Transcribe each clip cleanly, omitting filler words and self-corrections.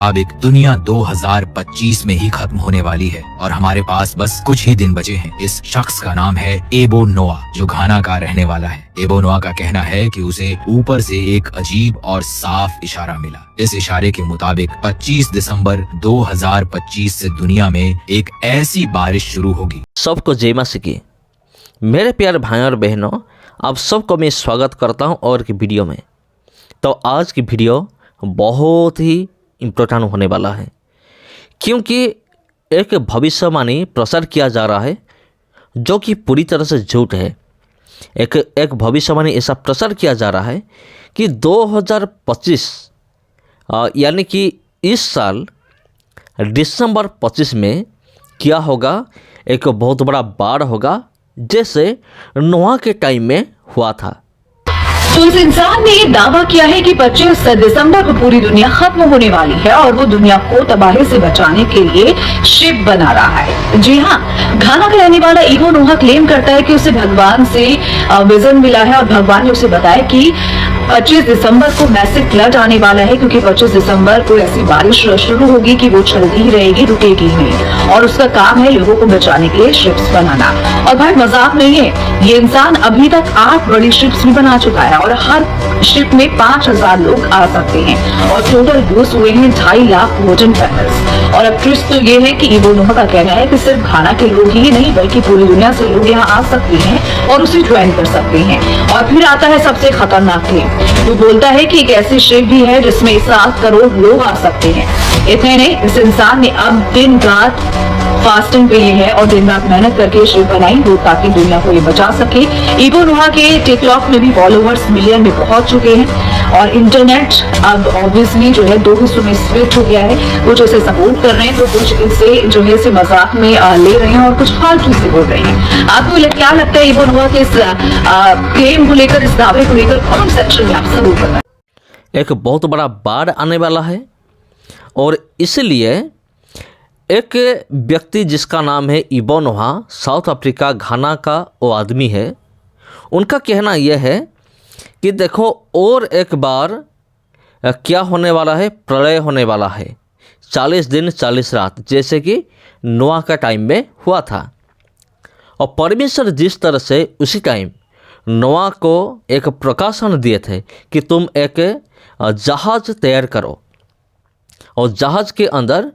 मुताबिक दुनिया 2025 में ही खत्म होने वाली है और हमारे पास बस कुछ ही दिन बचे हैं। इस शख्स का नाम है एबो नोआ, जो घाना का रहने वाला है। एबो नोआ का कहना है कि उसे ऊपर से एक अजीब और साफ इशारा मिला। इस इशारे के मुताबिक 25 दिसंबर 2025 से दुनिया में एक ऐसी बारिश शुरू होगी। सबको जय मां सिकी। मेरे प्यारे भाई और बहनों, आप सबको मैं स्वागत करता हूं और की वीडियो में। तो आज की वीडियो बहुत ही इम्पोर्टेंट होने वाला है, क्योंकि एक भविष्यवाणी प्रसार किया जा रहा है जो कि पूरी तरह से झूठ है। एक भविष्यवाणी ऐसा प्रसार किया जा रहा है कि 2025 यानी कि इस साल दिसंबर 25 में क्या होगा, एक बहुत बड़ा बाढ़ होगा जैसे नोआ के टाइम में हुआ था। तो इस इंसान ने ये दावा किया है कि 25 दिसंबर को पूरी दुनिया खत्म होने वाली है और वो दुनिया को तबाही से बचाने के लिए शिप बना रहा है। जी हाँ, घाना का रहने वाला एबो नोआ क्लेम करता है कि उसे भगवान से विजन मिला है और भगवान ने उसे बताया कि 25 दिसंबर को मैसिव फ्लड आने वाला है, क्योंकि 25 दिसंबर को ऐसी बारिश शुरू होगी कि वो चलती ही रहेगी, रुकेगी नहीं, और उसका काम है लोगों को बचाने के लिए शिप्स बनाना। और भाई मजाक नहीं है, ये इंसान अभी तक 8 बड़ी शिप्स भी बना चुका है और हर शिप में 5000 लोग आ सकते हैं और टोटल यूज हुए हैं 2.5 लाख वोटिंग पैनल्स। और अब ट्विस्ट तो ये है कि एबो नोआ का कहना है कि सिर्फ घाना के लोग ही नहीं बल्कि पूरी दुनिया से लोग यहाँ आ सकते हैं और उसे ज्वाइन कर सकते हैं। और फिर आता है सबसे खतरनाक क्लेम, वो बोलता है कि एक ऐसी शिप भी है जिसमें 7 करोड़ लोग आ सकते हैं। इतने नहीं, इस इंसान ने अब दिन रात फास्टिंग पे ली है और दिन रात मेहनत करके शिप बनाई हो ताकि दुनिया को ये बचा सके। एबो नोआ के टिकटॉक में भी फॉलोवर्स मिलियन में पहुंच चुके हैं और इंटरनेट अब ऑब्वियसली जो है 2 हिस्सों में स्प्लिट हो गया है। कुछ इसे सपोर्ट कर रहे हैं तो कुछ इसे जो है इसे मजाक में ले रहे हैं और कुछ फालतू से बोल रहे हैं। आपको क्या लगता है एबो नोआ के इस क्लेम को लेकर, इस दावे को लेकर कमेंट सेक्शन में आप जरूर बताएं। एक बहुत बड़ा बाढ़ आने वाला है और इसलिए एक व्यक्ति जिसका नाम है एबो नोआ, साउथ अफ्रीका घाना का वो आदमी है, उनका कहना यह है कि देखो और एक बार क्या होने वाला है, प्रलय होने वाला है 40 दिन 40 रात, जैसे कि नोआ का टाइम में हुआ था। और परमेश्वर जिस तरह से उसी टाइम नोआ को एक प्रकाशन दिए थे कि तुम एक जहाज तैयार करो और जहाज के अंदर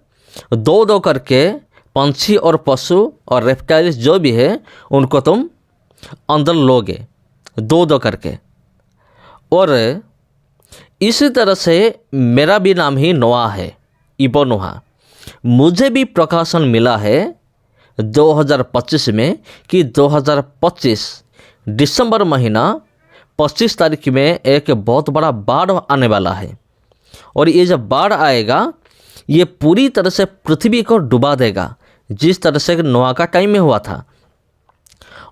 2-2 करके पंछी और पशु और रेप्टाइल्स जो भी है उनको तुम अंदर लोगे 2-2 करके। और इसी तरह से मेरा भी नाम ही नोआ है, एबो नोआ। मुझे भी प्रकाशन मिला है 2025 में कि 2025 दिसंबर महीना 25 तारीख में एक बहुत बड़ा बाढ़ आने वाला है और ये जब बाढ़ आएगा ये पूरी तरह से पृथ्वी को डुबा देगा जिस तरह से नोआ का टाइम में हुआ था।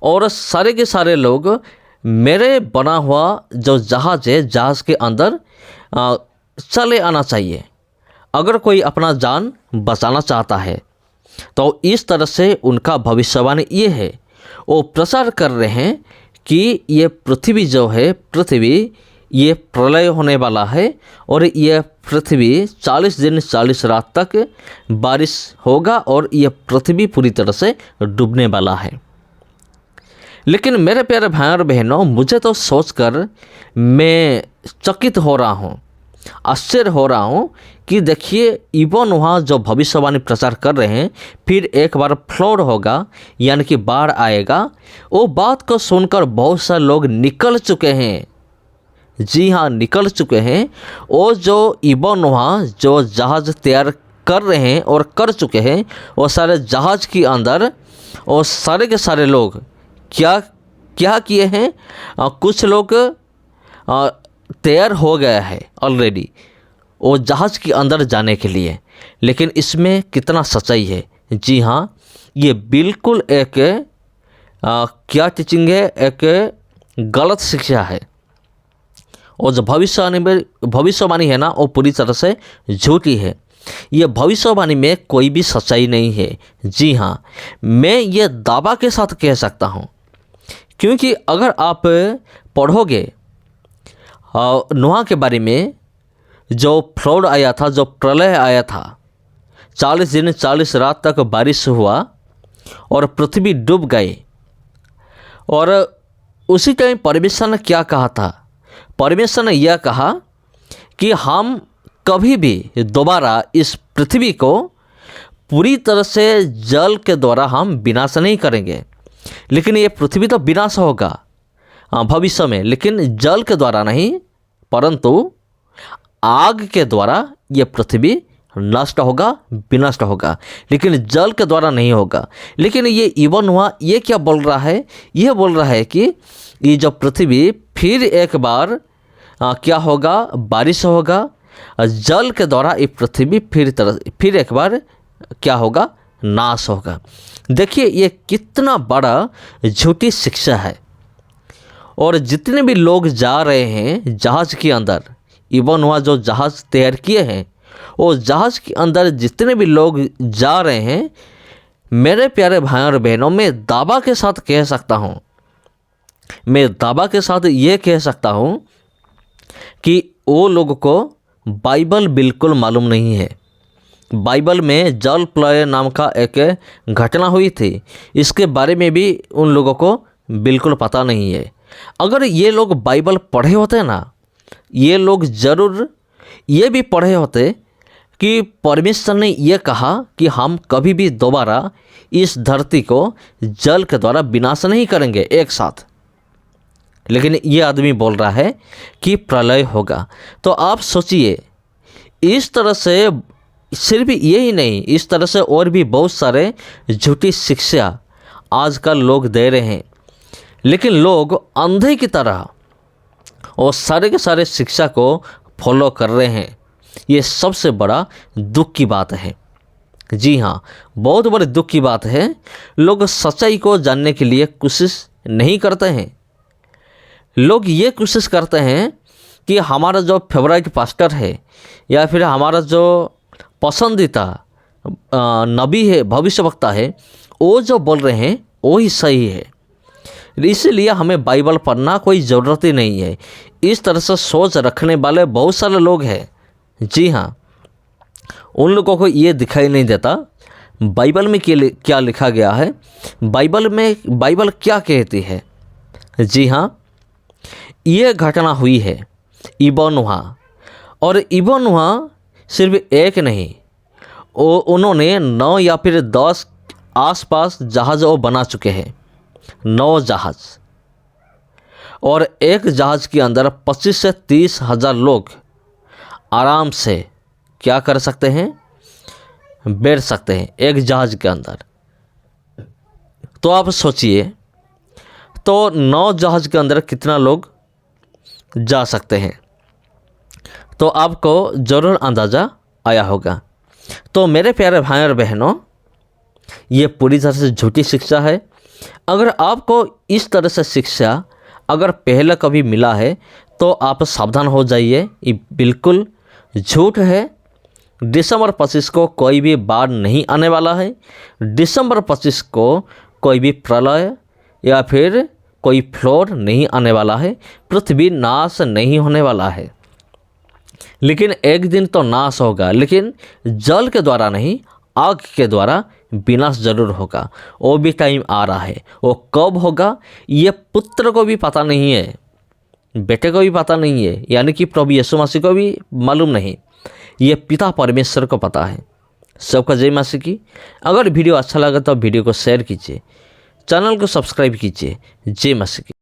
और सारे के सारे लोग मेरे बना हुआ जो जहाज है, जहाज के अंदर चले आना चाहिए अगर कोई अपना जान बचाना चाहता है। तो इस तरह से उनका भविष्यवाणी ये है, वो प्रचार कर रहे हैं कि ये पृथ्वी जो है, पृथ्वी ये प्रलय होने वाला है और ये पृथ्वी 40 दिन 40 रात तक बारिश होगा और ये पृथ्वी पूरी तरह से डूबने वाला है। लेकिन मेरे प्यारे भाई और बहनों, मुझे तो सोचकर मैं चकित हो रहा हूँ, आश्चर्य हो रहा हूँ कि देखिए एबो नोआ जो भविष्यवाणी प्रचार कर रहे हैं, फिर एक बार फ्लड होगा यानी कि बाढ़ आएगा। वो बात को सुनकर बहुत सारे लोग निकल चुके हैं। जी हाँ, निकल चुके हैं। वो जो एबो नोआ जो जहाज़ तैयार कर रहे हैं और कर चुके हैं, वो सारे जहाज़ के अंदर और सारे के सारे लोग क्या क्या किए हैं, कुछ लोग तैयार हो गया है ऑलरेडी वो जहाज़ के अंदर जाने के लिए। लेकिन इसमें कितना सच्चाई है? जी हाँ, ये बिल्कुल एक क्या टीचिंग है, एक गलत शिक्षा है। और जो भविष्यवाणी है ना, वो पूरी तरह से झूठी है। ये भविष्यवाणी में कोई भी सच्चाई नहीं है। जी हाँ, मैं ये दावा के साथ कह सकता हूँ, क्योंकि अगर आप पढ़ोगे नोआ के बारे में जो फ्लड आया था, जो प्रलय आया था, 40 दिन 40 रात तक बारिश हुआ और पृथ्वी डूब गई। और उसी टाइम परमेश्वर ने क्या कहा था? परमेश्वर ने यह कहा कि हम कभी भी दोबारा इस पृथ्वी को पूरी तरह से जल के द्वारा हम विनाश नहीं करेंगे, लेकिन ये पृथ्वी तो विनाश होगा भविष्य में, लेकिन जल के द्वारा नहीं, परंतु आग के द्वारा ये पृथ्वी नष्ट होगा, विनष्ट होगा, लेकिन जल के द्वारा नहीं होगा। लेकिन ये इवन हुआ, ये क्या बोल रहा है? ये बोल रहा है कि ये जो पृथ्वी फिर एक बार क्या होगा? बारिश होगा, जल के द्वारा ये पृथ्वी फिर एक बार क्या होगा? नाश होगा। देखिए ये कितना बड़ा झूठी शिक्षा है। और जितने भी लोग जा रहे हैं जहाज़ के अंदर, इवन हुआ जो जहाज़ तैयार किए हैं, वो जहाज़ के अंदर जितने भी लोग जा रहे हैं, मेरे प्यारे भाइयों और बहनों, मैं दावा के साथ कह सकता हूँ, मैं दावा के साथ ये कह सकता हूँ कि वो लोगों को बाइबल बिल्कुल मालूम नहीं है। बाइबल में जल प्रलय नाम का एक घटना हुई थी, इसके बारे में भी उन लोगों को बिल्कुल पता नहीं है। अगर ये लोग बाइबल पढ़े होते ना, ये लोग ज़रूर ये भी पढ़े होते कि परमेश्वर ने यह कहा कि हम कभी भी दोबारा इस धरती को जल के द्वारा विनाश नहीं करेंगे एक साथ। लेकिन ये आदमी बोल रहा है कि प्रलय होगा। तो आप सोचिए, इस तरह से सिर्फ यही नहीं, इस तरह से और भी बहुत सारे झूठी शिक्षा आजकल लोग दे रहे हैं, लेकिन लोग अंधे की तरह और सारे के सारे शिक्षा को फॉलो कर रहे हैं। ये सबसे बड़ा दुख की बात है। जी हाँ, बहुत बड़े दुख की बात है। लोग सच्चाई को जानने के लिए कोशिश नहीं करते हैं। लोग ये कोशिश करते हैं कि हमारा जो फेवरेट पास्टर है या फिर हमारा जो पसंदीदा नबी है, भविष्यवक्ता है, वो जो बोल रहे हैं वो ही सही है, इसलिए हमें बाइबल पढ़ना कोई ज़रूरत ही नहीं है। इस तरह से सोच रखने वाले बहुत सारे लोग हैं। जी हाँ, उन लोगों को ये दिखाई नहीं देता बाइबल में क्या लिखा गया है, बाइबल क्या कहती है। जी हाँ, ये घटना हुई है इबन नोआ, और इबन नोआ सिर्फ एक नहीं, उन्होंने 9 या फिर 10 आसपास जहाज़ वो बना चुके हैं, 9 जहाज़, और एक जहाज़ के अंदर 25 से 30 हज़ार लोग आराम से क्या कर सकते हैं? बैठ सकते हैं एक जहाज़ के अंदर। तो आप सोचिए, तो 9 जहाज़ के अंदर कितना लोग जा सकते हैं? तो आपको ज़रूर अंदाज़ा आया होगा। तो मेरे प्यारे भाई और बहनों, ये पूरी तरह से झूठी शिक्षा है। अगर आपको इस तरह से शिक्षा अगर पहले कभी मिला है तो आप सावधान हो जाइए, ये बिल्कुल झूठ है। दिसंबर 25 को कोई भी बाढ़ नहीं आने वाला है। दिसंबर 25 को कोई भी प्रलय या फिर कोई फ्लड नहीं आने वाला है। पृथ्वी नाश नहीं होने वाला है, लेकिन एक दिन तो नाश होगा, लेकिन जल के द्वारा नहीं, आग के द्वारा विनाश जरूर होगा। वो भी टाइम आ रहा है। वो कब होगा ये पुत्र को भी पता नहीं है, बेटे को भी पता नहीं है, यानी कि प्रभु यीशु मसीह को भी मालूम नहीं, ये पिता परमेश्वर को पता है। सबका जय मसीह की। अगर वीडियो अच्छा लगा तो वीडियो को शेयर कीजिए, चैनल को सब्सक्राइब कीजिए। जय मसीह की।